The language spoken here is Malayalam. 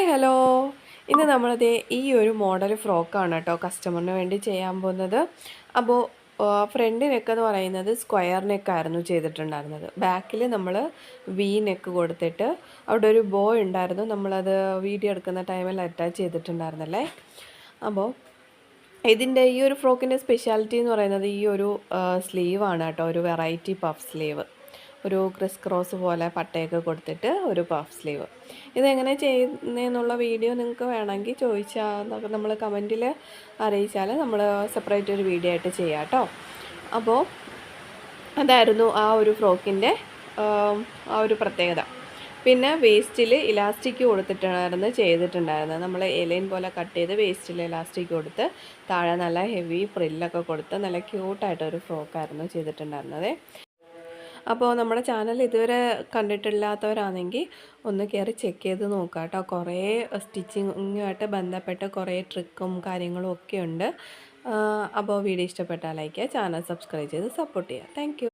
Hi hello. ഇന്ന് നമ്മളത് ഈ ഒരു മോഡൽ ഫ്രോക്കാണ് കേട്ടോ കസ്റ്റമറിന് വേണ്ടി ചെയ്യാൻ പോകുന്നത്. അപ്പോൾ ഫ്രണ്ട് നെക്ക് എന്ന് പറയുന്നത് സ്ക്വയർ നെക്കായിരുന്നു ചെയ്തിട്ടുണ്ടായിരുന്നത്. ബാക്കിൽ നമ്മൾ വി നെക്ക് കൊടുത്തിട്ട് അവിടെ ഒരു ബോ ഉണ്ടായിരുന്നു, നമ്മളത് വീഡിയോ എടുക്കുന്ന ടൈമിൽ അറ്റാച്ച് ചെയ്തിട്ടുണ്ടായിരുന്നല്ലേ. അപ്പോൾ ഇതിൻ്റെ ഈ ഒരു ഫ്രോക്കിൻ്റെ സ്പെഷ്യാലിറ്റി എന്ന് പറയുന്നത് ഈ ഒരു സ്ലീവാണ് കേട്ടോ, ഒരു വെറൈറ്റി പഫ് സ്ലീവ്, ഒരു ക്രിസ് ക്രോസ് പോലെ പട്ടയൊക്കെ കൊടുത്തിട്ട് ഒരു പഫ് സ്ലീവ്. ഇതെങ്ങനെ ചെയ്യുന്നതെന്നുള്ള വീഡിയോ നിങ്ങൾക്ക് വേണമെങ്കിൽ ചോദിച്ചാൽ നമ്മൾ കമൻറ്റിൽ അറിയിച്ചാൽ നമ്മൾ സെപ്പറേറ്റ് ഒരു വീഡിയോ ആയിട്ട് ചെയ്യാം കേട്ടോ. അപ്പോൾ അതായിരുന്നു ആ ഒരു ഫ്രോക്കിൻ്റെ ആ ഒരു പ്രത്യേകത. പിന്നെ വേസ്റ്റിൽ ഇലാസ്റ്റിക് കൊടുത്തിട്ടായിരുന്നു ചെയ്തിട്ടുണ്ടായിരുന്നത്. നമ്മൾ എലൈൻ പോലെ കട്ട് ചെയ്ത് വേസ്റ്റിൽ ഇലാസ്റ്റിക് കൊടുത്ത് താഴെ നല്ല ഹെവി ഫ്രില്ലൊക്കെ കൊടുത്ത് നല്ല ക്യൂട്ടായിട്ടൊരു ഫ്രോക്കായിരുന്നു ചെയ്തിട്ടുണ്ടായിരുന്നത്. അപ്പോൾ നമ്മുടെ ചാനൽ ഇതുവരെ കണ്ടിട്ടില്ലാത്തവരാണെങ്കിൽ ഒന്ന് കയറി ചെക്ക് ചെയ്ത് നോക്കുക കേട്ടോ. കുറേ സ്റ്റിച്ചിങ്ങുമായിട്ട് ബന്ധപ്പെട്ട് കുറേ ട്രിക്കും കാര്യങ്ങളും ഒക്കെ ഉണ്ട്. അപ്പോൾ വീഡിയോ ഇഷ്ടപ്പെട്ടാൽ ലൈക്ക് ചെയ്യുക, ചാനൽ സബ്സ്ക്രൈബ് ചെയ്ത് സപ്പോർട്ട് ചെയ്യുക. താങ്ക്